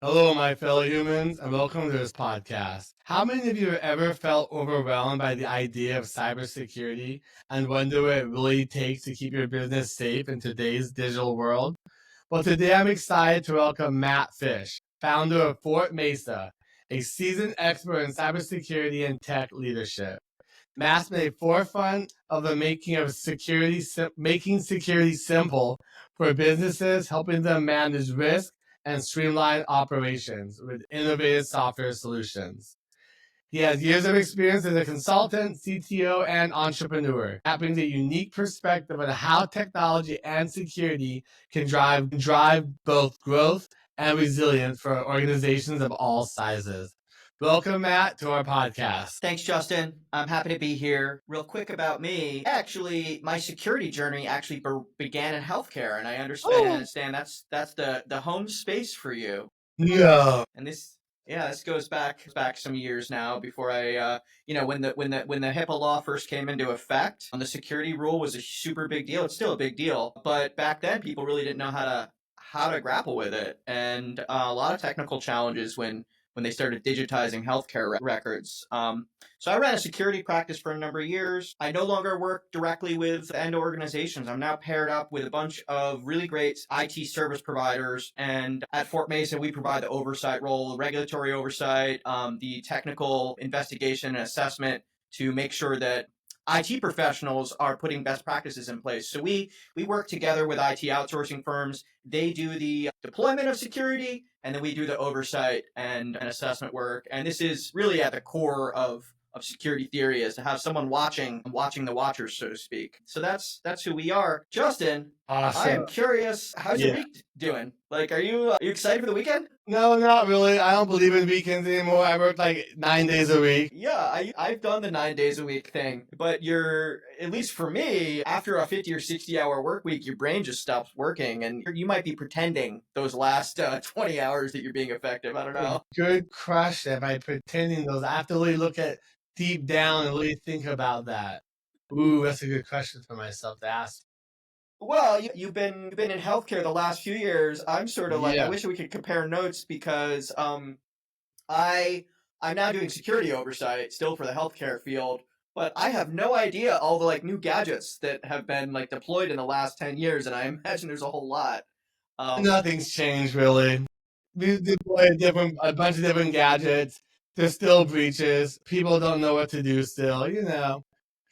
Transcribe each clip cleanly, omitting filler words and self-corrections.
Hello, my fellow humans, and welcome to this podcast. How many of you have ever felt overwhelmed by the idea of cybersecurity and wonder what it really takes to keep your business safe in today's digital world? Well, today I'm excited to welcome Matt Fisch, founder of FortMesa, a seasoned expert in cybersecurity and tech leadership. Matt's been a forefront of the making security simple for businesses, helping them manage risk and streamline operations with innovative software solutions. He has years of experience as a consultant, CTO, and entrepreneur. That brings a unique perspective on how technology and security can drive both growth and resilience for organizations of all sizes. Welcome, Matt, to our podcast. Thanks, Justin. I'm happy to be here. Real quick about me. Actually, my security journey actually began in healthcare, and I understand that's the home space for you. Yeah. And this goes back some years now. Before I, when the HIPAA law first came into effect, the security rule was a super big deal. It's still a big deal, but back then people really didn't know how to grapple with it, and a lot of technical challenges when they started digitizing healthcare records. So I ran a security practice for a number of years. I no longer work directly with end organizations. I'm now paired up with a bunch of really great IT service providers. And at FortMesa, we provide the oversight role, the regulatory oversight, the technical investigation and assessment to make sure that IT professionals are putting best practices in place. So we work together with IT outsourcing firms. They do the deployment of security, and then we do the oversight and assessment work. And this is really at the core of security theory, is to have someone watching the watchers, so to speak. So that's who we are. Justin, Awesome. I am curious, how's your week doing? Like, are you excited for the weekend? No, not really. I don't believe in weekends anymore. I work like 9 days a week. Yeah, I've done the 9 days a week thing, but at least for me, after a 50 or 60 hour work week, your brain just stops working, and you might be pretending those last 20 hours that you're being effective. I don't know. Good question. By pretending those, I have to really look at deep down and really think about that. Ooh, that's a good question for myself to ask. Well, you've been in healthcare the last few years. I'm sort of like, I Yeah. wish we could compare notes because I I'm now doing security oversight still for the healthcare field, but I have no idea all the like new gadgets that have been like deployed in the last 10 years, and I imagine there's a whole lot. Nothing's changed really. We deploy a bunch of different gadgets. There's still breaches. People don't know what to do still, Kind of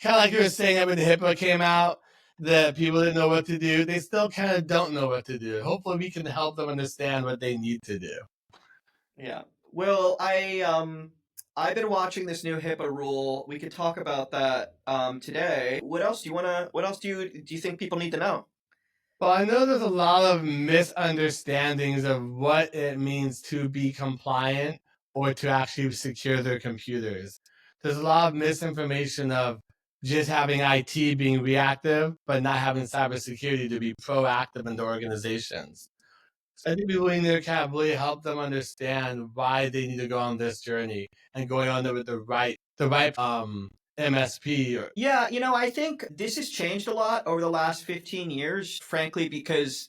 like you were saying when the HIPAA came out, that people didn't know what to do. They still kind of don't know what to do. Hopefully we can help them understand what they need to do. Yeah. Well, I've been watching this new HIPAA rule. We could talk about that today. What else do you wanna? What else do you think people need to know? Well, I know there's a lot of misunderstandings of what it means to be compliant or to actually secure their computers. There's a lot of misinformation of just having IT being reactive, but not having cybersecurity to be proactive in the organizations. So I think we really need to kind of really help them understand why they need to go on this journey and going on there with the right MSP. Yeah, I think this has changed a lot over the last 15 years, frankly, because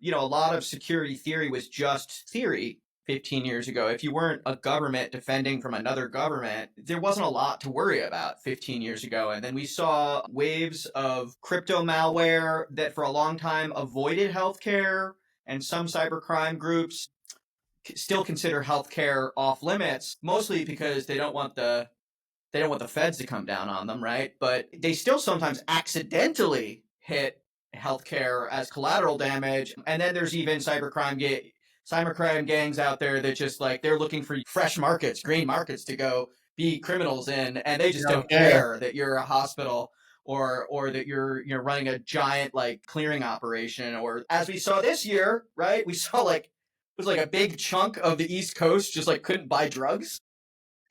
a lot of security theory was just theory 15 years ago. If you weren't a government defending from another government, there wasn't a lot to worry about 15 years ago. And then we saw waves of crypto malware that for a long time avoided healthcare, and some cybercrime groups still consider healthcare off limits, mostly because they don't want the feds to come down on them, right? But they still sometimes accidentally hit healthcare as collateral damage. And then there's even cybercrime gangs out there that just like they're looking for fresh markets, green markets to go be criminals in, and they just don't care that you're a hospital or that you're running a giant like clearing operation. Or as we saw this year, right? We saw like it was like a big chunk of the East Coast just like couldn't buy drugs.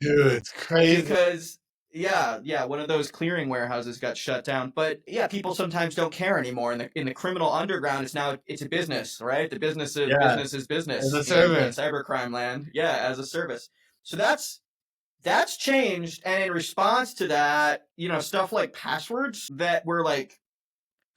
Dude, it's crazy. Because one of those clearing warehouses got shut down. But yeah, people sometimes don't care anymore. In the criminal underground, it's a business, right? The business of business is business. As a service. In cybercrime land. Yeah, as a service. So that's changed, and in response to that, stuff like passwords that were like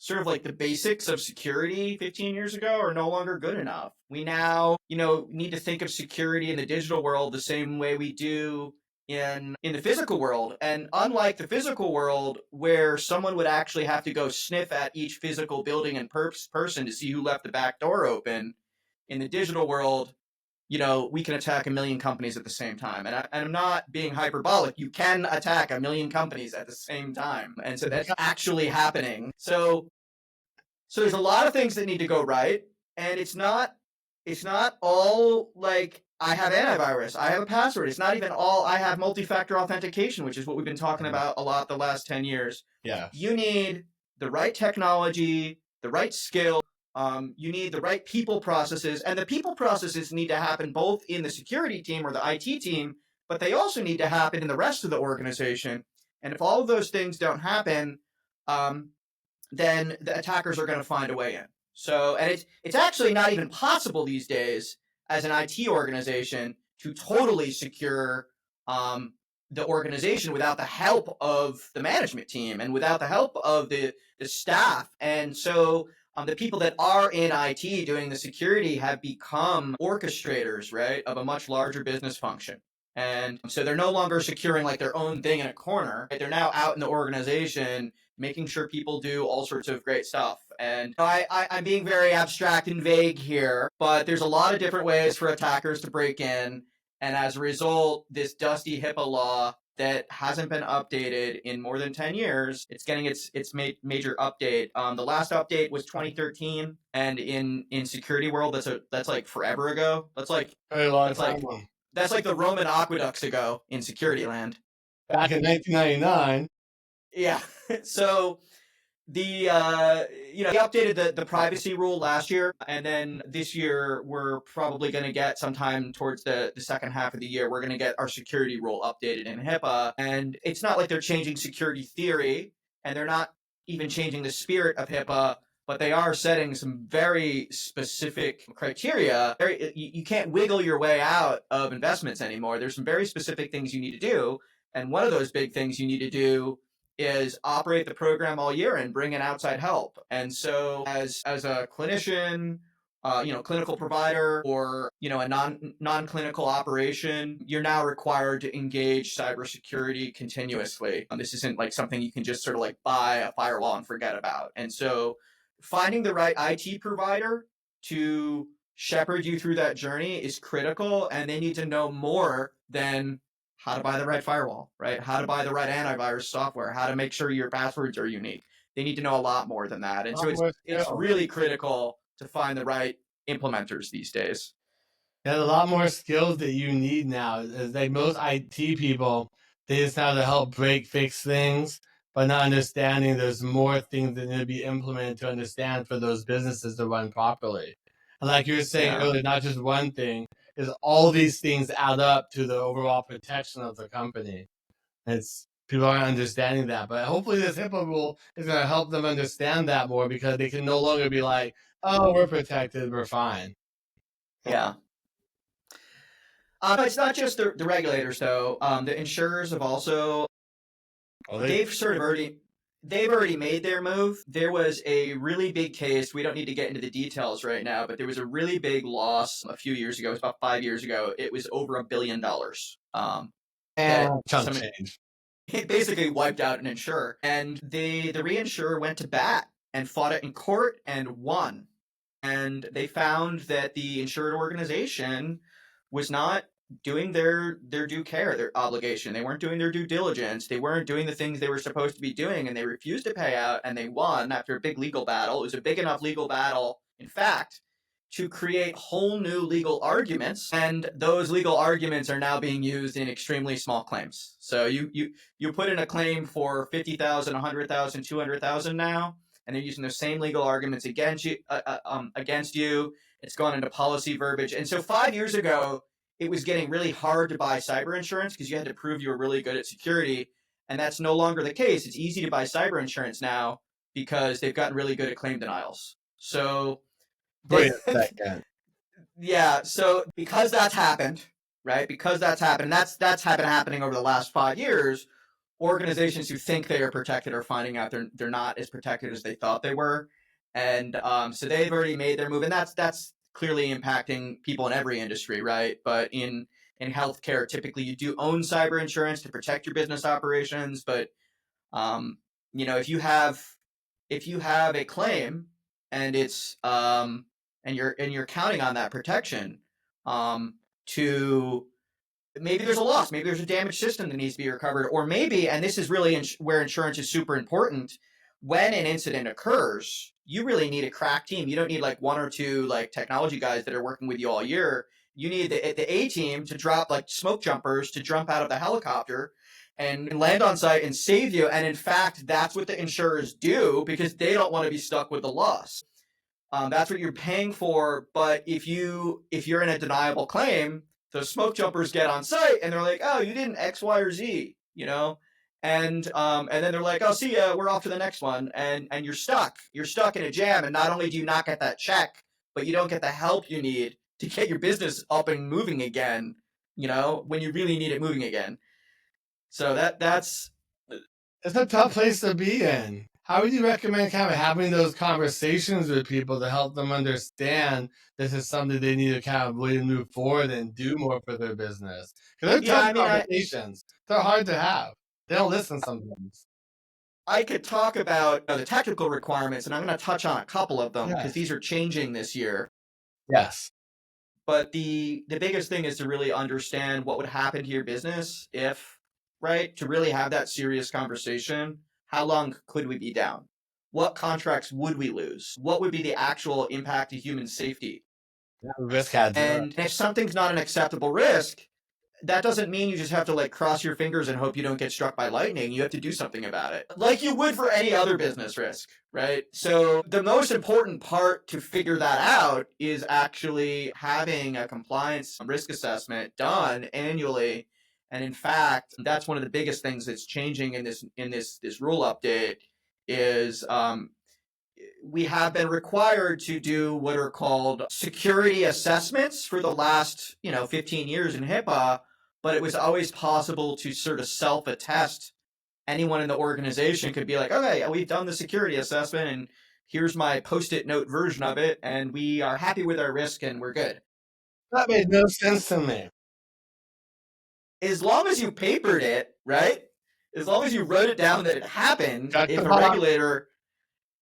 sort of like the basics of security 15 years ago are no longer good enough. We now, need to think of security in the digital world the same way we do in the physical world. And unlike the physical world, where someone would actually have to go sniff at each physical building and person to see who left the back door open, in the digital world, we can attack a million companies at the same time. And I'm not being hyperbolic. You can attack a million companies at the same time. And so that's actually happening. So there's a lot of things that need to go right. And it's not all like I have antivirus, I have a password. It's not even all I have multi-factor authentication, which is what we've been talking about a lot the last 10 years. Yeah. You need the right technology, the right skill. You need the right people processes, and the people processes need to happen both in the security team or the IT team, but they also need to happen in the rest of the organization. And if all of those things don't happen, then the attackers are going to find a way in. So, and it's actually not even possible these days as an IT organization to totally secure the organization without the help of the management team and without the help of the staff. And so the people that are in IT doing the security have become orchestrators, right, of a much larger business function. And so they're no longer securing like their own thing in a corner. They're now out in the organization making sure people do all sorts of great stuff. And I'm being very abstract and vague here, but there's a lot of different ways for attackers to break in. And as a result, this dusty HIPAA law that hasn't been updated in more than 10 years, it's getting its major update. The last update was 2013, and in security world, that's like forever ago. That's like very long time. That's like the Roman aqueducts ago in security land. Back in 1999. Yeah. So they updated the privacy rule last year, and then this year we're probably going to get sometime towards the second half of the year, we're going to get our security rule updated in HIPAA. And it's not like they're changing security theory, and they're not even changing the spirit of HIPAA, but they are setting some very specific criteria. You can't wiggle your way out of investments anymore. There's some very specific things you need to do, and one of those big things you need to do is operate the program all year and bring in outside help. And so as a clinician, clinical provider, or, a non-clinical operation, you're now required to engage cybersecurity continuously. This isn't like something you can just sort of like buy a firewall and forget about. And so finding the right IT provider to shepherd you through that journey is critical, and they need to know more than how to buy the right firewall, right? How to buy the right antivirus software, how to make sure your passwords are unique. They need to know a lot more than that. And so it's really critical to find the right implementers these days. There's a lot more skills that you need now. It's like most IT people, they just know how to help fix things, but not understanding there's more things that need to be implemented to understand for those businesses to run properly. And like you were saying earlier, not just one thing, is all these things add up to the overall protection of the company. People aren't understanding that, but hopefully this HIPAA rule is going to help them understand that more, because they can no longer be like, oh, we're protected, we're fine. Yeah. It's not just the regulators, though. The insurers have also, they've already made their move. There was a really big case. We don't need to get into the details right now, but there was a really big loss a few years ago. It was about 5 years ago. It was over $1 billion. Chunk change. It basically wiped out an insurer. And the reinsurer went to bat and fought it in court and won. And they found that the insured organization was not doing their due care, their obligation. They weren't doing their due diligence. They weren't doing the things they were supposed to be doing, and they refused to pay out, and they won after a big legal battle. It was a big enough legal battle, in fact, to create whole new legal arguments, and those legal arguments are now being used in extremely small claims. So you put in a claim for $50,000, $100,000, $200,000 now, and they're using the same legal arguments against you. It's gone into policy verbiage. And so 5 years ago, it was getting really hard to buy cyber insurance because you had to prove you were really good at security. And that's no longer the case. It's easy to buy cyber insurance now because they've gotten really good at claim denials. So, yeah. So because that's happened, right? Because that's happened, that's been happening over the last 5 years. organizations who think they are protected are finding out they're not as protected as they thought they were, and so they've already made their move, and that's clearly impacting people in every industry, right? But in healthcare, typically you do own cyber insurance to protect your business operations, but um, if you have a claim and it's and you're counting on that protection to maybe there's a loss, maybe there's a damaged system that needs to be recovered, or maybe, and this is really where insurance is super important, when an incident occurs, you really need a crack team. You don't need like one or two like technology guys that are working with you all year. You need the A team to drop like smoke jumpers to jump out of the helicopter and land on site and save you. And in fact, that's what the insurers do because they don't want to be stuck with the loss. That's what you're paying for. But if you're in a deniable claim, the smoke jumpers get on site and they're like, "Oh, you didn't X, Y, or Z," and then they're like, "Oh, see ya, we're off to the next one," and you're stuck. You're stuck in a jam, and not only do you not get that check, but you don't get the help you need to get your business up and moving again. When you really need it moving again. So that's It's a tough place to be in. How would you recommend kind of having those conversations with people to help them understand this is something they need to kind of really move forward and do more for their business? Because they're tough conversations. They're hard to have. They don't listen sometimes. I could talk about the technical requirements, and I'm going to touch on a couple of them because these are changing this year. Yes. But the biggest thing is to really understand what would happen to your business if, right, to really have that serious conversation. How long could we be down? What contracts would we lose? What would be the actual impact to human safety? And if something's not an acceptable risk, that doesn't mean you just have to like cross your fingers and hope you don't get struck by lightning. You have to do something about it, like you would for any other business risk, right? So the most important part to figure that out is actually having a compliance risk assessment done annually. And in fact, that's one of the biggest things that's changing in this rule update is we have been required to do what are called security assessments for the last 15 years in HIPAA, but it was always possible to sort of self-attest. Anyone in the organization could be like, okay, we've done the security assessment and here's my post-it note version of it, and we are happy with our risk and we're good. That made no sense to me. As long as you papered it, right? As long as you wrote it down that it happened, if a regulator...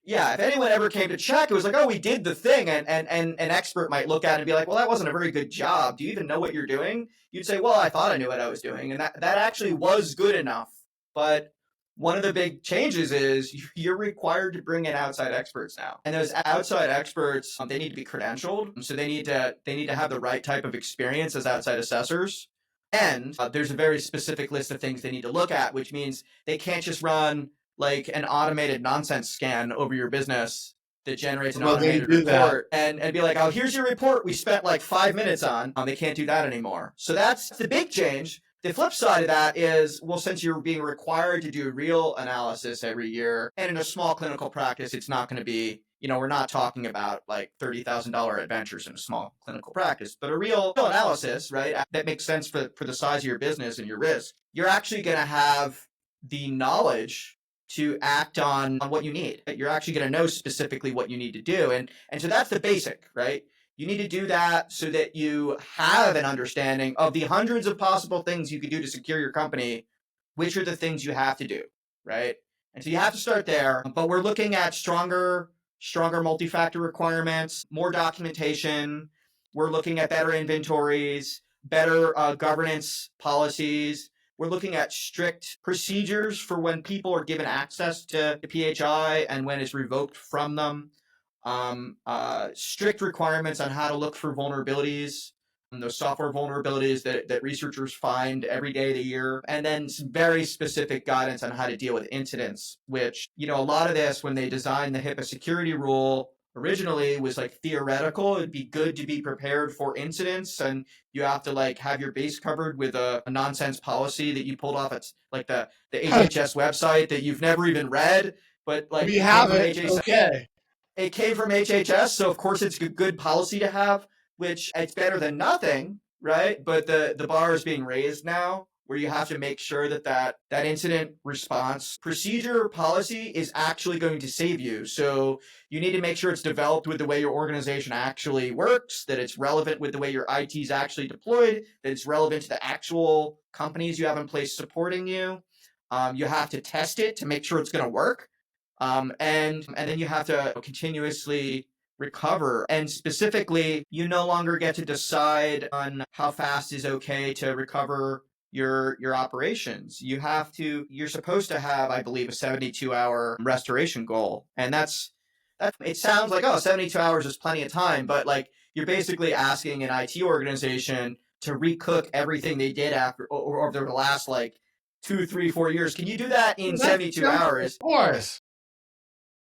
Yeah, if anyone ever came to check, it was like, oh, we did the thing, and an expert might look at it and be like, well, that wasn't a very good job. Do you even know what you're doing? You'd say, well, I thought I knew what I was doing, and that actually was good enough. But one of the big changes is you're required to bring in outside experts now, and those outside experts, they need to be credentialed, so they need to have the right type of experience as outside assessors. And there's a very specific list of things they need to look at, which means they can't just run like an automated nonsense scan over your business that generates an automated report and be like, oh, here's your report we spent like 5 minutes on. They can't do that anymore. So that's the big change. The flip side of that is, well, since you're being required to do real analysis every year, and in a small clinical practice, it's not going to be, we're not talking about like $30,000 adventures in a small clinical practice, but a real analysis, right, that makes sense for the size of your business and your risk. You're actually going to have the knowledge to act on what you need. You're actually going to know specifically what you need to do. And so that's the basic, right? You need to do that so that you have an understanding of the hundreds of possible things you could do to secure your company, which are the things you have to do, right? And so you have to start there. But we're looking at stronger multi-factor requirements, more documentation. We're looking at better inventories, better governance policies. We're looking at strict procedures for when people are given access to PHI and when it's revoked from them. Strict requirements on how to look for vulnerabilities, those software vulnerabilities that researchers find every day of the year, and then some very specific guidance on how to deal with incidents, which, a lot of this, when they designed the HIPAA security rule, originally was like theoretical. It'd be good to be prepared for incidents, and you have to like have your base covered with a nonsense policy that you pulled off at like the HHS website that you've never even read, but like we have it. Okay. It came from HHS, so of course it's a good policy to have, which it's better than nothing, right? But the bar is being raised now, where you have to make sure that incident response procedure or policy is actually going to save you. So you need to make sure it's developed with the way your organization actually works, that it's relevant with the way your IT is actually deployed, that it's relevant to the actual companies you have in place supporting you. You have to test it to make sure it's going to work. And then you have to continuously recover. And specifically, you no longer get to decide on how fast is okay to recover your operations. You're supposed to have, I believe, a 72-hour restoration goal. And that's it sounds like, 72 hours is plenty of time, but like you're basically asking an IT organization to recook everything they did after or over the last like 2, 3, 4 years. Can you do that in 72 hours? Of course.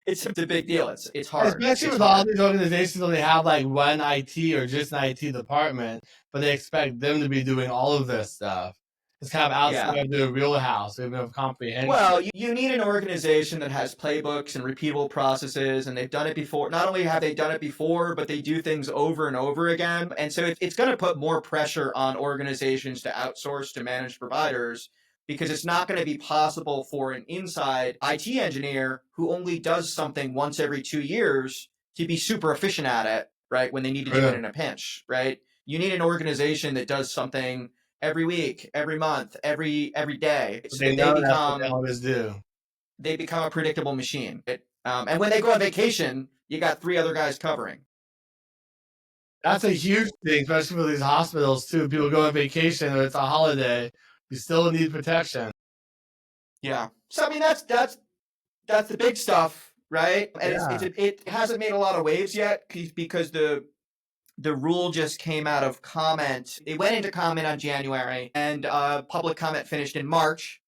It's a big deal. It's hard. Especially It's with all hard. these organizations, only have like one IT or just an IT department, but they expect them to be doing all of this stuff. It's kind of outside of their wheelhouse, they have comprehension. Well, you need an organization that has playbooks and repeatable processes, and they've done it before. Not only have they done it before, but they do things over and over again. And so it's going to put more pressure on organizations to outsource to managed providers, because it's not going to be possible for an inside IT engineer who only does something once every 2 years to be super efficient at it, right? When they need to do it in a pinch, right? You need an organization that does something every week, every month, every day. So they know that's what they always do. They become a predictable machine. And when they go on vacation, you got 3 other guys covering. That's a huge thing, especially for these hospitals too. People go on vacation or it's a holiday. You still need protection. Yeah. So I mean, that's the big stuff, right? And it hasn't made a lot of waves yet because the rule just came out of comment. It went into comment on January, and public comment finished in March.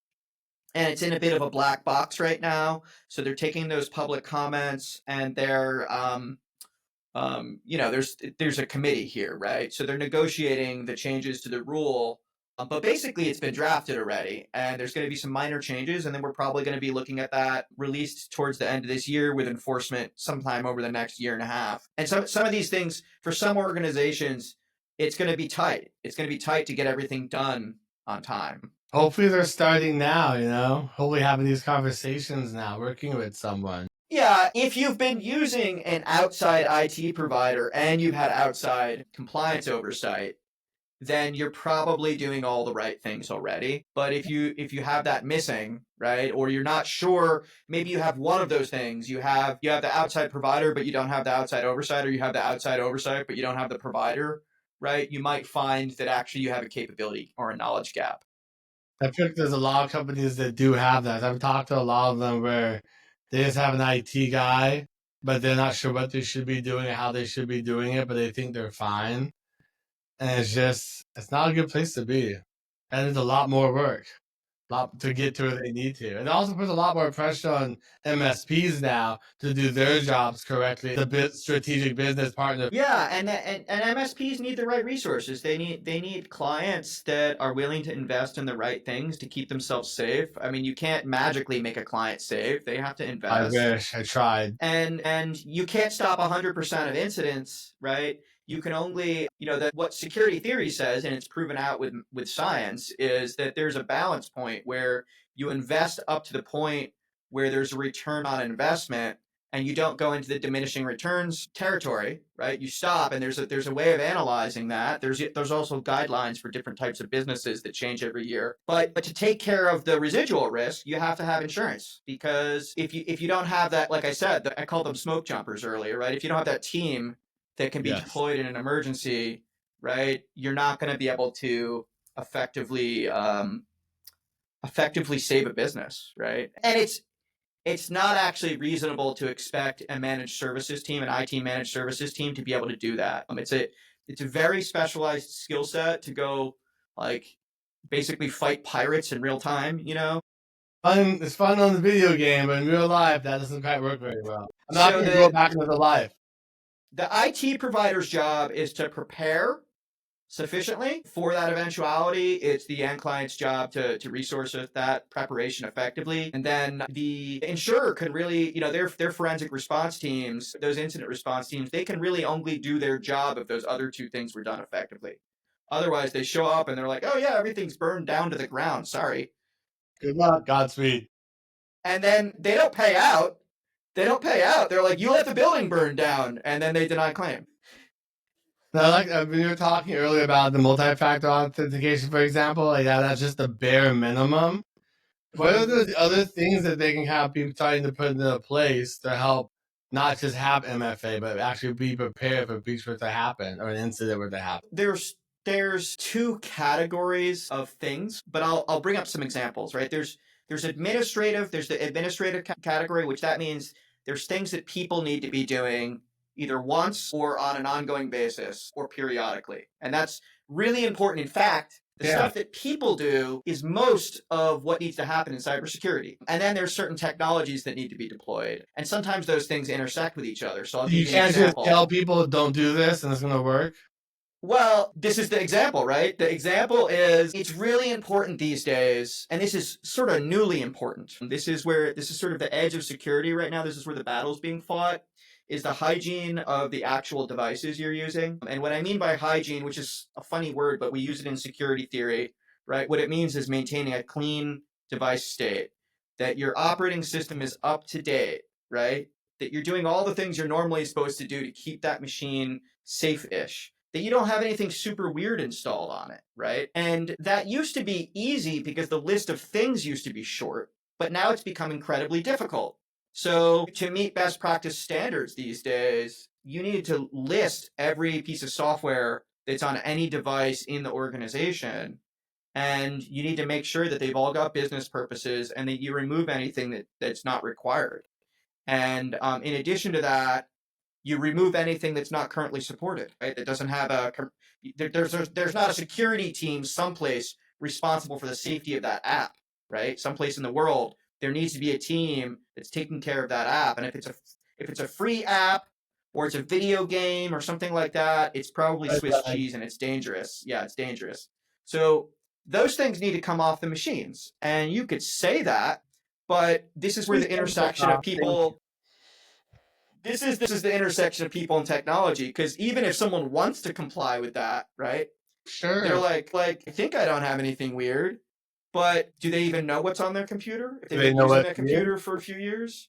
And it's in a bit of a black box right now. So they're taking those public comments, and they're there's a committee here, right? So they're negotiating the changes to the rule. But basically, it's been drafted already, and there's going to be some minor changes, and then we're probably going to be looking at that released towards the end of this year with enforcement sometime over the next year and a half. And some of these things, for some organizations, it's going to be tight. It's going to be tight to get everything done on time. Hopefully they're starting now, hopefully having these conversations now, working with someone. Yeah, if you've been using an outside IT provider and you've had outside compliance oversight, then you're probably doing all the right things already. But if you have that missing, right, or you're not sure, maybe you have one of those things. You have the outside provider, but you don't have the outside oversight, or you have the outside oversight, but you don't have the provider, right? You might find that actually you have a capability or a knowledge gap. I think there's a lot of companies that do have that. I've talked to a lot of them where they just have an IT guy, but they're not sure what they should be doing or how they should be doing it, but they think they're fine. And it's not a good place to be. And it's a lot more work to get to where they need to. And it also puts a lot more pressure on MSPs now to do their jobs correctly, the strategic business partner. Yeah, and MSPs need the right resources. They need clients that are willing to invest in the right things to keep themselves safe. I mean, you can't magically make a client safe. They have to invest. I wish I tried. And you can't stop 100% of incidents, right? You can only, what security theory says, and it's proven out with science, is that there's a balance point where you invest up to the point where there's a return on investment, and you don't go into the diminishing returns territory, right? You stop, and there's a way of analyzing that. There's also guidelines for different types of businesses that change every year. But to take care of the residual risk, you have to have insurance, because if you don't have that, like I said, I called them smoke jumpers earlier, right? If you don't have that team that can be deployed in an emergency, right, you're not going to be able to effectively save a business, right? And it's not actually reasonable to expect a managed services team, an IT managed services team, to be able to do that. It's a very specialized skill set to go like basically fight pirates in real time, It's fun on the video game, but in real life, that doesn't quite work very well. I'm not going to go back into the life. The IT provider's job is to prepare sufficiently for that eventuality. It's the end client's job to resource that preparation effectively. And then the insurer can really, their forensic response teams, those incident response teams, they can really only do their job if those other two things were done effectively. Otherwise, they show up and they're like, oh, yeah, everything's burned down to the ground. Sorry. Good luck. Godspeed. And then they don't pay out. They're like, you let the building burn down. And then they deny claim. Now, like when you were talking earlier about the multi-factor authentication, for example, like that's just the bare minimum. What are the other things that they can have be starting to put into place to help not just have MFA, but actually be prepared for a breach were to happen or an incident were to happen? There's two categories of things, but I'll bring up some examples, right? There's the administrative category, which that means there's things that people need to be doing either once or on an ongoing basis or periodically. And that's really important. In fact, the stuff that people do is most of what needs to happen in cybersecurity. And then there's certain technologies that need to be deployed. And sometimes those things intersect with each other. So You can't just tell people don't do this and it's going to work. Well, this is the example, right? The example is it's really important these days, and this is sort of newly important. This is sort of the edge of security right now. This is where the battle's being fought, is the hygiene of the actual devices you're using. And what I mean by hygiene, which is a funny word, but we use it in security theory, right? What it means is maintaining a clean device state, that your operating system is up to date, right? That you're doing all the things you're normally supposed to do to keep that machine safe-ish, that you don't have anything super weird installed on it, right? And that used to be easy because the list of things used to be short, but now it's become incredibly difficult. So to meet best practice standards these days, you need to list every piece of software that's on any device in the organization. And you need to make sure that they've all got business purposes and that you remove anything that's not required. And in addition to that, you remove anything that's not currently supported, right? That doesn't have there's not a security team someplace responsible for the safety of that app, right? Someplace in the world, there needs to be a team that's taking care of that app. And if it's a free app or it's a video game or something like that, it's probably Swiss cheese and it's dangerous. Yeah, it's dangerous. So those things need to come off the machines. And you could say that, but this is where the intersection of people this is the intersection of people and technology, because even if someone wants to comply with that, right? Sure. They're like, I think I don't have anything weird, but do they even know what's on their computer? If they've been using that computer for a few years,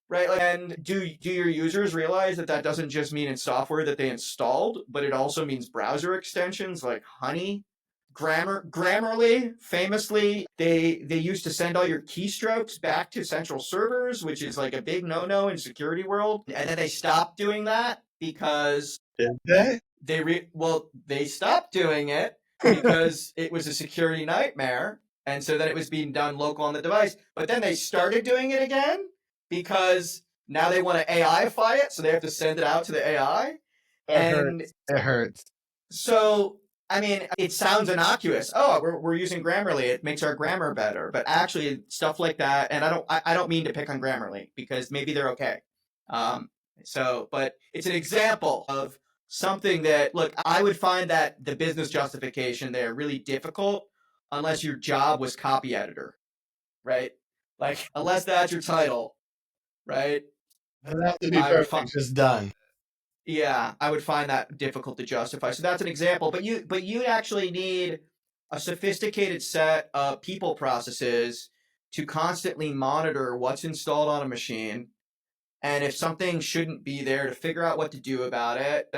right? And do your users realize that doesn't just mean it's software that they installed, but it also means browser extensions like Honey? Grammarly, famously, they used to send all your keystrokes back to central servers, which is like a big no-no in security world. And then they stopped doing that because they stopped doing it because it was a security nightmare. And so then it was being done local on the device. But then they started doing it again because now they want to AIify it, so they have to send it out to the AI. It hurts. So I mean, it sounds innocuous. Oh, we're using Grammarly. It makes our grammar better. But actually, stuff like that, and I don't mean to pick on Grammarly because maybe they're okay. But it's an example of something that, look, I would find that the business justification there really difficult unless your job was copy editor, right? Like, unless that's your title, right? It doesn't have to be perfect, just done. Yeah, I would find that difficult to justify. So that's an example, but you actually need a sophisticated set of people processes to constantly monitor what's installed on a machine, and if something shouldn't be there, to figure out what to do about it.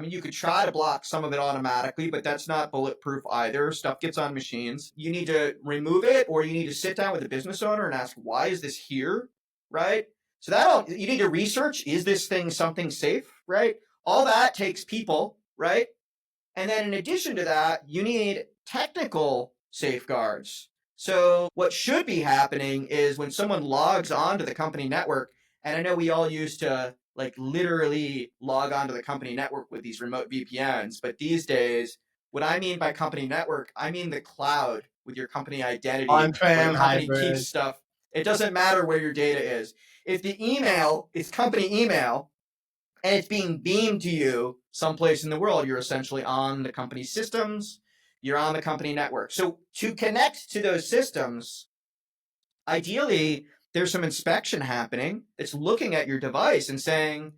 You could try to block some of it automatically, but that's not bulletproof either. Stuff gets on machines. You need to remove it, or you need to sit down with the business owner and ask, why is this here, right? So you need to research, is this thing something safe, right? All that takes people, right? And then in addition to that, you need technical safeguards. So what should be happening is when someone logs onto the company network, and I know we all used to like literally log onto the company network with these remote VPNs, but these days, what I mean by company network, I mean the cloud with your company identity. On-prem, hybrid. Keeps stuff. It doesn't matter where your data is. If the email is company email and it's being beamed to you someplace in the world, you're essentially on the company systems, you're on the company network. So to connect to those systems, ideally, there's some inspection happening that's looking at your device and saying,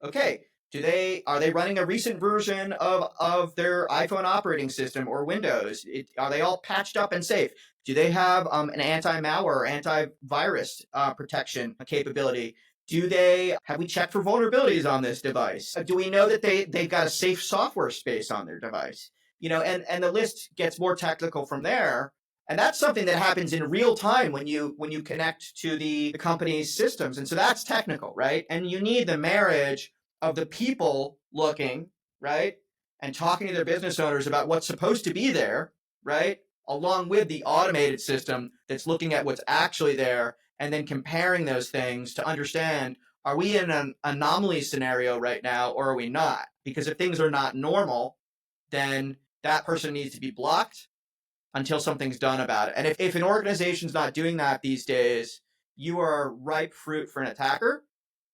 okay, Are they running a recent version of their iPhone operating system or Windows? Are they all patched up and safe? Do they have an anti-malware or antivirus protection capability? Have we checked for vulnerabilities on this device? Do we know that they've got a safe software space on their device? And the list gets more technical from there. And that's something that happens in real time when you connect to the company's systems. And so that's technical, right? And you need the marriage of the people looking, right, and talking to their business owners about what's supposed to be there, right, along with the automated system that's looking at what's actually there and then comparing those things to understand, are we in an anomaly scenario right now or are we not? Because if things are not normal, then that person needs to be blocked until something's done about it. And if an organization's not doing that these days, you are ripe fruit for an attacker.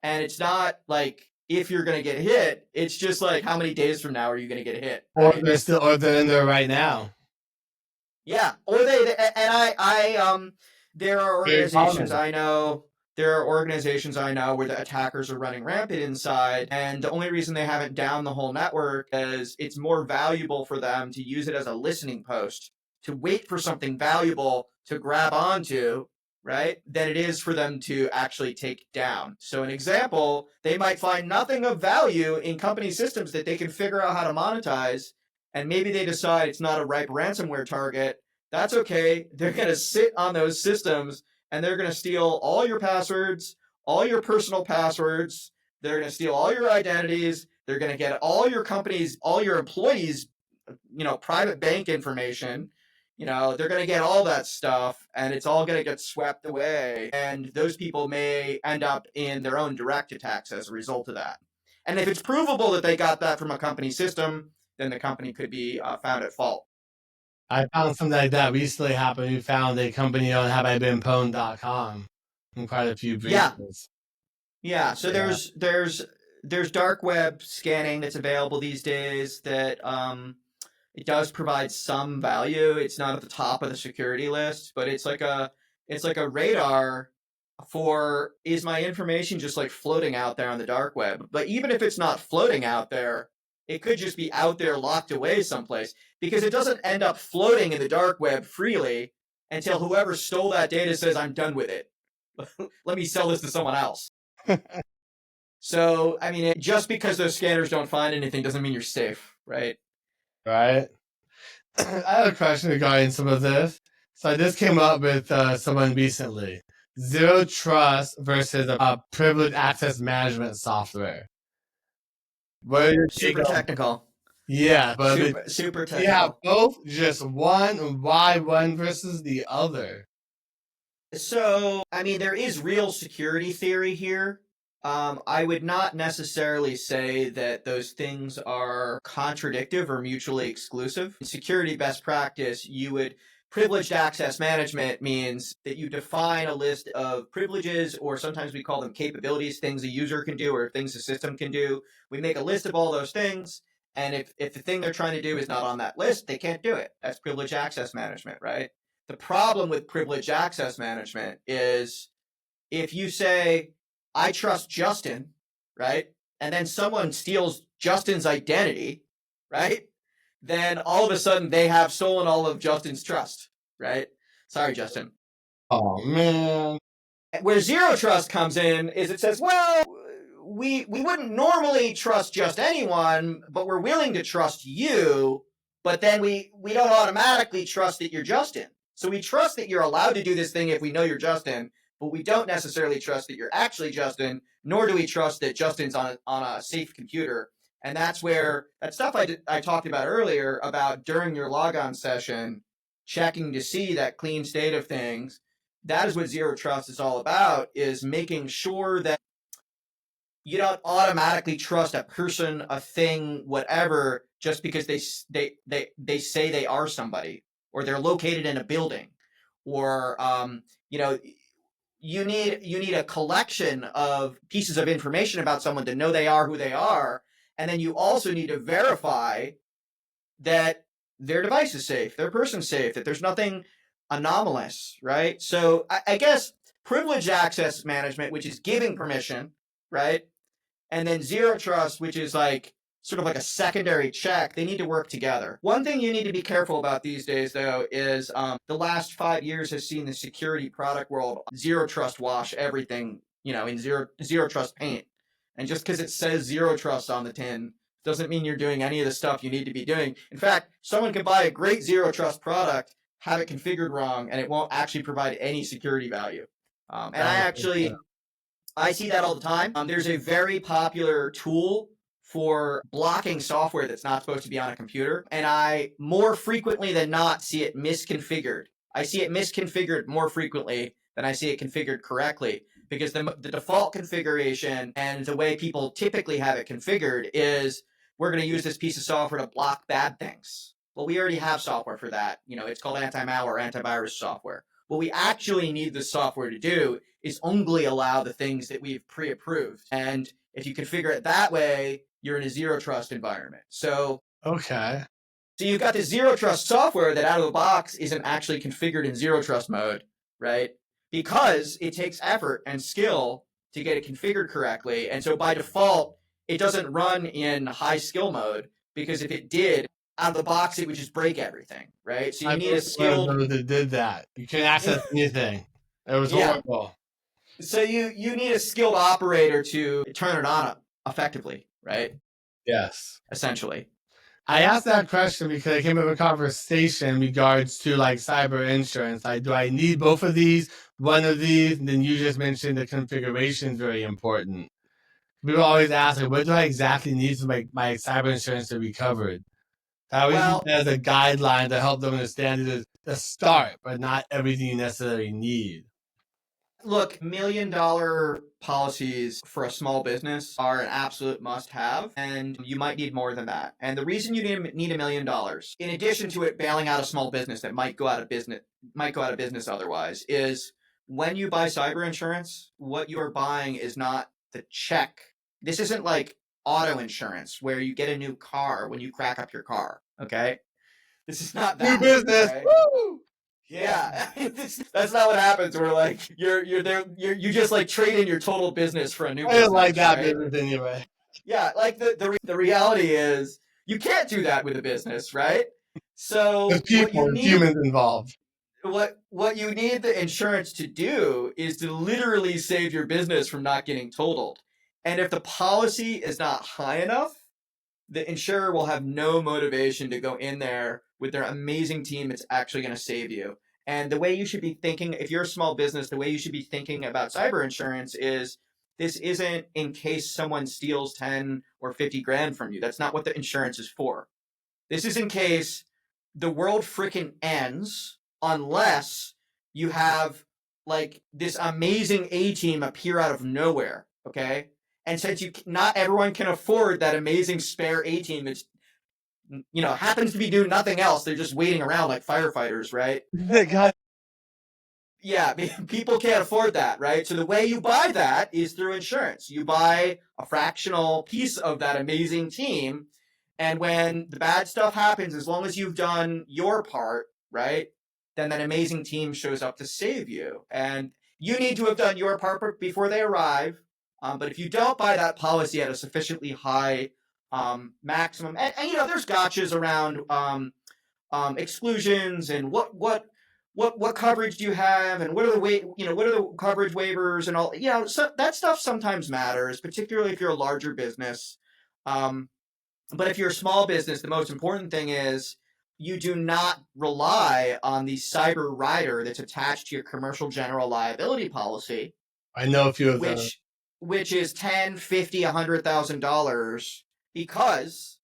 And it's not like if you're going to get hit, it's just like how many days from now are you going to get hit? Or Right? they're in there right now. Yeah. Or there are organizations I know. There are organizations I know where the attackers are running rampant inside, and the only reason they haven't downed the whole network is it's more valuable for them to use it as a listening post, to wait for something valuable to grab onto, right, than it is for them to actually take down. So an example, they might find nothing of value in company systems that they can figure out how to monetize, and maybe they decide it's not a ripe ransomware target. That's okay. They're going to sit on those systems and they're going to steal all your passwords, all your personal passwords. They're going to steal all your identities. They're going to get all your companies, all your employees, private bank information. They're going to get all that stuff and it's all going to get swept away. And those people may end up in their own direct attacks as a result of that. And if it's provable that they got that from a company system, then the company could be found at fault. I found something like that recently happened. We found a company on haveibeenpwned.com in quite a few breaches. Yeah. So there's dark web scanning that's available these days that it does provide some value. It's not at the top of the security list, but it's like a radar for, is my information just like floating out there on the dark web? But even if it's not floating out there, it could just be out there locked away someplace, because it doesn't end up floating in the dark web freely until whoever stole that data says, I'm done with it. Let me sell this to someone else. So, I mean, just because those scanners don't find anything doesn't mean you're safe, right? Right. I have a question regarding some of this. So I just came up with someone recently. Zero trust versus a privileged access management software. What are your Super technical. Yeah, but super technical. You have both, just one. Why one versus the other? So, I mean, there is real security theory here. I would not necessarily say that those things are contradictive or mutually exclusive. In security best practice, privileged access management means that you define a list of privileges, or sometimes we call them capabilities, things a user can do or things a system can do. We make a list of all those things, and if the thing they're trying to do is not on that list, they can't do it. That's privileged access management, right? The problem with privileged access management is if you say, I trust Justin, right? And then someone steals Justin's identity, right? Then all of a sudden they have stolen all of Justin's trust, right? Sorry, Justin. Oh, man. Where zero trust comes in is it says, well, we wouldn't normally trust just anyone, but we're willing to trust you, but then we don't automatically trust that you're Justin. So we trust that you're allowed to do this thing if we know you're Justin, but we don't necessarily trust that you're actually Justin, nor do we trust that Justin's on a safe computer. And that's where that stuff I talked about earlier about during your logon session, checking to see that clean state of things. That is what zero trust is all about, is making sure that you don't automatically trust a person, a thing, whatever, just because they say they are somebody, or they're located in a building, or you need a collection of pieces of information about someone to know they are who they are, and then you also need to verify that their device is safe, their person's safe, that there's nothing anomalous, right? So I guess privileged access management, which is giving permission, right, and then zero trust, which is like sort of like a secondary check. They need to work together. One thing you need to be careful about these days, though, is the last 5 years has seen the security product world zero trust wash everything, in zero trust paint. And just because it says zero trust on the tin doesn't mean you're doing any of the stuff you need to be doing. In fact, someone can buy a great zero trust product, have it configured wrong, and it won't actually provide any security value. I see that all the time. There's a very popular tool for blocking software that's not supposed to be on a computer, and I more frequently than not see it misconfigured. I see it misconfigured more frequently than I see it configured correctly, because the default configuration and the way people typically have it configured is, we're going to use this piece of software to block bad things. Well, we already have software for that. It's called anti-malware, antivirus software. What we actually need the software to do is only allow the things that we've pre-approved. And if you configure it that way, you're in a zero trust environment. So you've got this zero trust software that out of the box isn't actually configured in zero trust mode, right? Because it takes effort and skill to get it configured correctly. And so by default, it doesn't run in high skill mode, because if it did, out of the box, it would just break everything, right? So you need a skilled... that did that. You can't access anything. It was horrible. So you need a skilled operator to turn it on effectively, right? Yes. Essentially. I asked that question because I came up with a conversation in regards to like cyber insurance. Like, do I need both of these, one of these? And then you just mentioned the configuration is very important. People always ask, like, what do I exactly need for my cyber insurance to be covered? I always use that as a guideline to help them understand the start, but not everything you necessarily need. Look, $1 million policies for a small business are an absolute must-have, and you might need more than that. And the reason you need $1 million, in addition to it bailing out a small business that might go out of business otherwise, is when you buy cyber insurance, what you are buying is not the check. This isn't like auto insurance where you get a new car when you crack up your car. Okay, this is not that. New business. Okay? Woo! Yeah, that's not what happens. We're like, you're there, you just like trade in your total business for a new business. I like that right? business anyway. Yeah, like the reality is you can't do that with a business, right? So there's people and humans involved. What you need the insurance to do is to literally save your business from not getting totaled. And if the policy is not high enough, the insurer will have no motivation to go in there with their amazing team that's actually going to save you. And the way you should be thinking, if you're a small business, the way you should be thinking about cyber insurance is, this isn't in case someone steals 10 or 50 grand from you. That's not what the insurance is for. This is in case the world freaking ends, unless you have like this amazing A-team appear out of nowhere, okay? And since not everyone can afford that amazing spare A-team that's, happens to be doing nothing else, they're just waiting around like firefighters, right? Yeah, people can't afford that, right? So the way you buy that is through insurance. You buy a fractional piece of that amazing team, and when the bad stuff happens, as long as you've done your part, right, then that amazing team shows up to save you. And you need to have done your part before they arrive. But if you don't buy that policy at a sufficiently high maximum, and there's gotchas around exclusions and what coverage do you have, and what are the coverage waivers and all. So that stuff sometimes matters, particularly if you're a larger business. But if you're a small business, the most important thing is you do not rely on the cyber rider that's attached to your commercial general liability policy. I know a few of them. Which is $10, $50, $100,000, because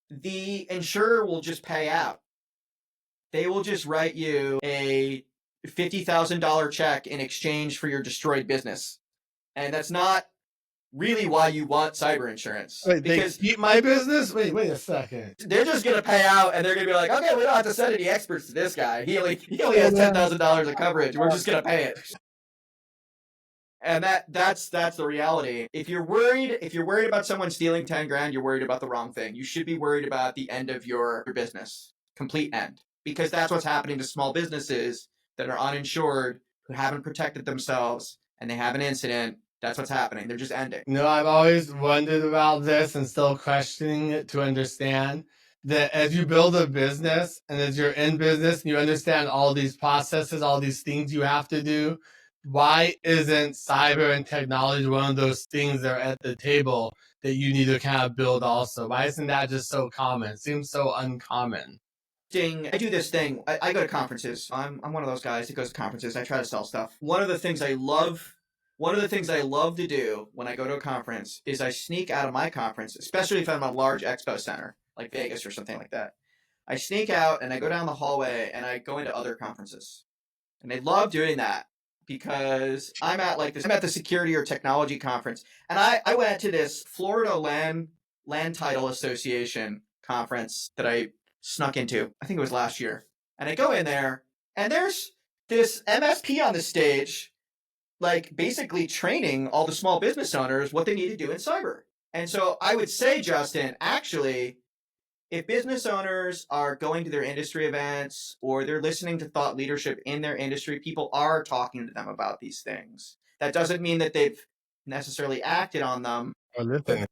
the insurer will just pay out. They will just write you a $50,000 check in exchange for your destroyed business. And that's not really why you want cyber insurance. Wait, because they keep my business? Wait a second. They're just going to pay out, and they're going to be like, okay, we don't have to send any experts to this guy. He only has $10,000 of coverage. We're just going to pay it. And that's the reality. If you're worried about someone stealing 10 grand, you're worried about the wrong thing. You should be worried about the end of your business. Complete end. Because that's what's happening to small businesses that are uninsured, who haven't protected themselves, and they have an incident, That's what's happening. They're just ending. I've always wondered about this and still questioning it to understand that as you build a business and as you're in business and you understand all these processes, all these things you have to do, why isn't cyber and technology one of those things that are at the table that you need to kind of build also? Why isn't that just so common? It seems so uncommon. I do this thing. I go to conferences. I'm one of those guys that goes to conferences. I try to sell stuff. One of the things I love to do when I go to a conference is I sneak out of my conference, especially if I'm at a large expo center like Vegas or something like that. I sneak out and I go down the hallway and I go into other conferences. And they love doing that because I'm at the security or technology conference. And I went to this Florida Land Title Association conference that I snuck into. I think it was last year. And I go in there and there's this MSP on the stage, like basically training all the small business owners what they need to do in cyber. And so I would say, Justin, actually, if business owners are going to their industry events or they're listening to thought leadership in their industry, people are talking to them about these things. That doesn't mean that they've necessarily acted on them. Or listen.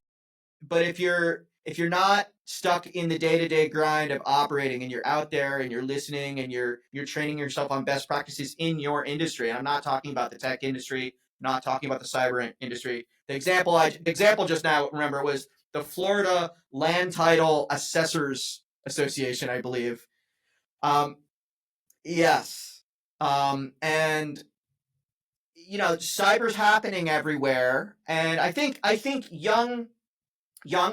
But if you're not stuck in the day-to-day grind of operating and you're out there and you're listening and you're training yourself on best practices in your industry, and I'm not talking about the tech industry, not talking about the cyber industry. The example just now, remember, was the Florida Land Title Assessors Association, I believe. Yes. And cyber's happening everywhere, and I think young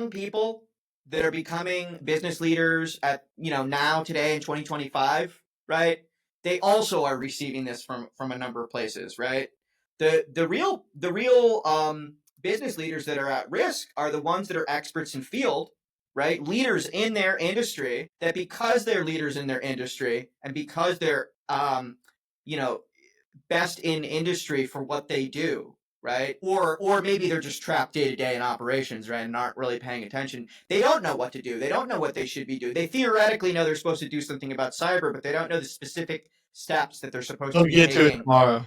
people that are becoming business leaders at now today in 2025, right? They also are receiving this from a number of places, right? The real business leaders that are at risk are the ones that are experts in field, right? Leaders in their industry, that because they're leaders in their industry and because they're best in industry for what they do, right? Or maybe they're just trapped day to day in operations, right, and aren't really paying attention. They don't know what to do. They don't know what they should be doing. They theoretically know they're supposed to do something about cyber, but they don't know the specific steps that they're supposed to be Get to it taking. tomorrow.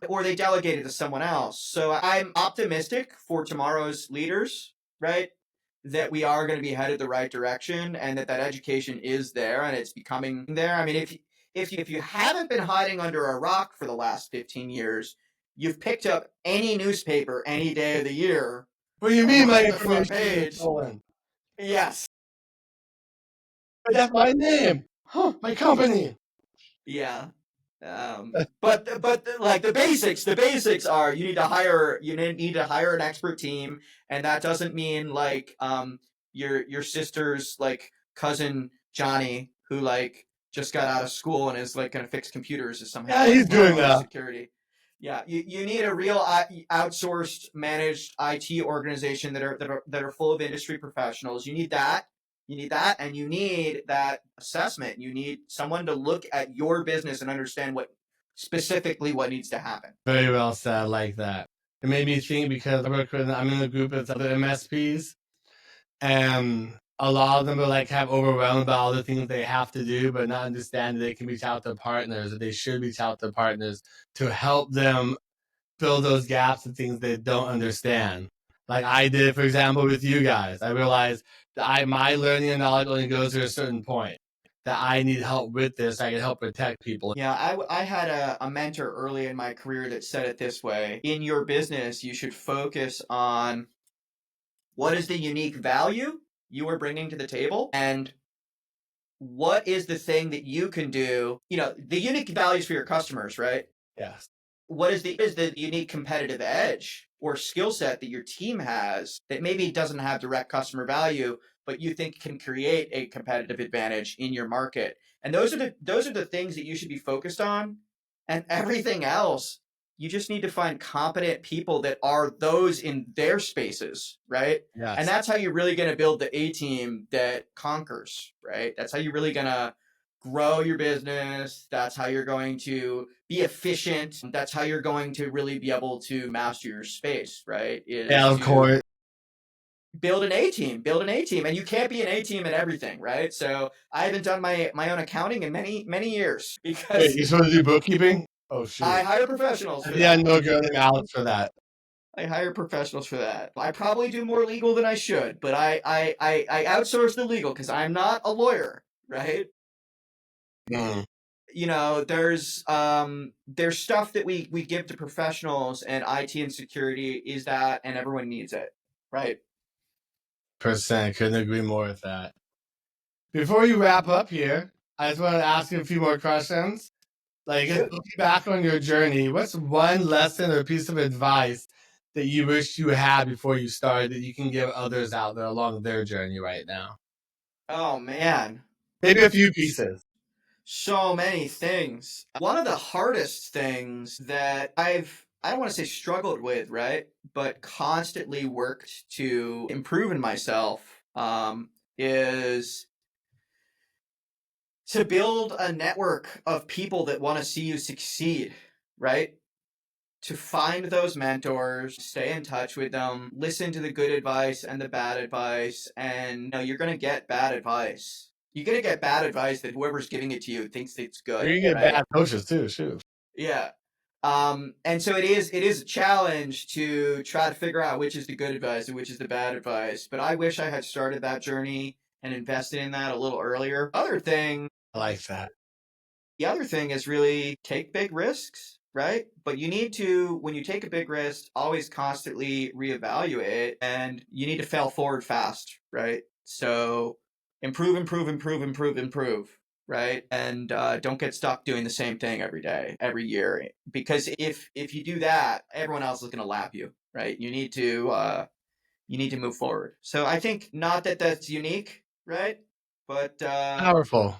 Or they delegate it to someone else. So I'm optimistic for tomorrow's leaders, right? That we are going to be headed the right direction, and that education is there and it's becoming there. I mean, if you haven't been hiding under a rock for the last 15 years, you've picked up any newspaper any day of the year. What do you mean my on the front information is page. stolen? Yes. That's my name. Huh, my company. Yeah. But like the basics are you need to hire an expert team, and that doesn't mean like your sister's like cousin Johnny who like just got out of school and is like going to fix computers is somehow. Yeah, he's doing that. Security. Yeah, you need a real outsourced managed IT organization that are full of industry professionals. You need that. And you need that assessment. You need someone to look at your business and understand what needs to happen. Very well said, like that. It made me think because I'm in a group of other MSPs, and a lot of them are like kind of overwhelmed by all the things they have to do, but not understand that they can reach out to partners, that they should reach out to partners to help them fill those gaps and things they don't understand. Like I did, for example, with you guys. I realized that my learning and knowledge only goes to a certain point. That I need help with this. I can help protect people. Yeah, I had a mentor early in my career that said it this way. In your business, you should focus on what is the unique value you are bringing to the table, and what is the thing that you can do, the unique values for your customers, right? Yes. What is the unique competitive edge or skill set that your team has that maybe doesn't have direct customer value, but you think can create a competitive advantage in your market? And those are the things that you should be focused on. And everything else, you just need to find competent people that are those in their spaces, right? Yes. And that's how you're really going to build the A team that conquers, right? That's how you're really going to grow your business. That's how you're going to be efficient. That's how you're going to really be able to master your space, right? Yeah, of course. Build an A team, and you can't be an A team in everything, right? So I haven't done my own accounting in many years because. Wait, you're supposed to do bookkeeping? Oh, shoot. I hire professionals for Yeah, that. no girl named Alex for that. I hire professionals for that. I probably do more legal than I should, but I outsource the legal because I'm not a lawyer, right? Mm. You know, there's stuff that we give to professionals, and IT and security is that, and everyone needs it, right? Percent. Couldn't agree more with that. Before you wrap up here, I just want to ask you a few more questions. Like, Sure. looking back on your journey, what's one lesson or piece of advice that you wish you had before you started that you can give others out there along their journey right now? Oh man, Maybe a few pieces. so many things. One of the hardest things that I don't want to say struggled with, right? But constantly worked to improve in myself is to build a network of people that want to see you succeed, right? To find those mentors, stay in touch with them, listen to the good advice and the bad advice, and you know, you're going to get bad advice. You're going to get bad advice that whoever's giving it to you thinks it's good. You can get right? bad coaches too, shoot. Yeah. And so it is a challenge to try to figure out which is the good advice and which is the bad advice. But I wish I had started that journey and invested in that a little earlier. I like that. The other thing is really take big risks, right? But you need to, when you take a big risk, always constantly reevaluate, and you need to fail forward fast, right? So improve, right? And don't get stuck doing the same thing every day, every year, because if you do that, everyone else is going to lap you, right? You need to move forward. So I think not that that's unique, right? But Powerful.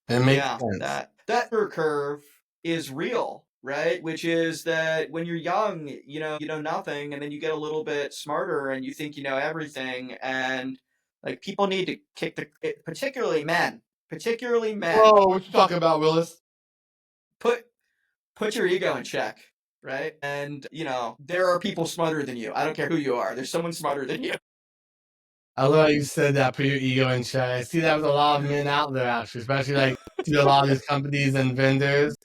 It makes yeah, sense. that curve is real, right? Which is that when you're young, you know nothing, and then you get a little bit smarter, and you think you know everything, and like people need to kick particularly men, Whoa, what you talking about, Willis? put your ego in check, right? And you know there are people smarter than you. I don't care who you are. There's someone smarter than you. I love how you said that, put your ego in check. I see that with a lot of men out there, actually, especially like to a lot of these companies and vendors.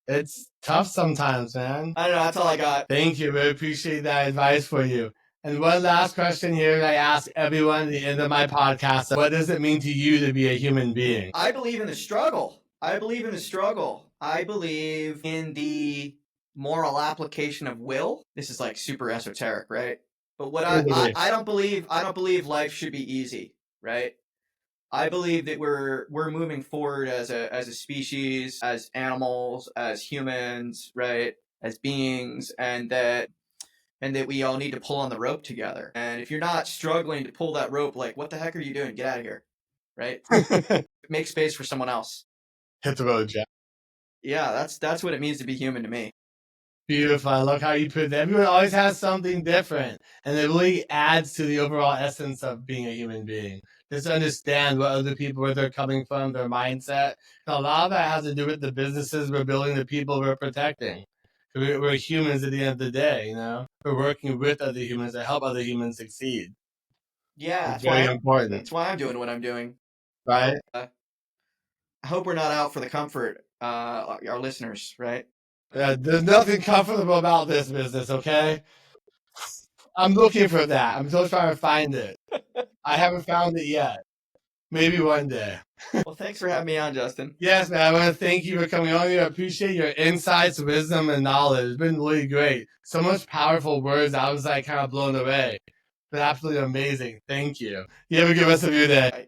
It's tough sometimes, man. I don't know. That's all I got. Thank you. Really appreciate that advice for you. And one last question here I ask everyone at the end of my podcast. What does it mean to you to be a human being? I believe in the struggle. I believe in the moral application of will. This is like super esoteric, right? But what I don't believe life should be easy, right? I believe that we're moving forward as a species, as animals, as humans, right? As beings, and that we all need to pull on the rope together. And if you're not struggling to pull that rope, like what the heck are you doing? Get out of here, right? Make space for someone else. Hit the road, Jack. Yeah, that's what it means to be human to me. Beautiful. I love how you put it. Everyone always has something different, and it really adds to the overall essence of being a human being. Just to understand what other people, where they're coming from, their mindset. And a lot of that has to do with the businesses we're building, the people we're protecting. We're humans at the end of the day, you know? We're working with other humans to help other humans succeed. Yeah, It's very important, that's why I'm doing what I'm doing. right? I hope we're not out for the comfort, our listeners, right? There's nothing comfortable about this business, okay? I'm looking for that. I'm still trying to find it. I haven't found it yet. Maybe one day. Well, thanks for having me on, Justin. Yes, man. I want to thank you for coming on here. I appreciate your insights, wisdom, and knowledge. It's been really great. So much powerful words. I was like kind of blown away. But absolutely amazing. Thank you. You have a good rest of your day.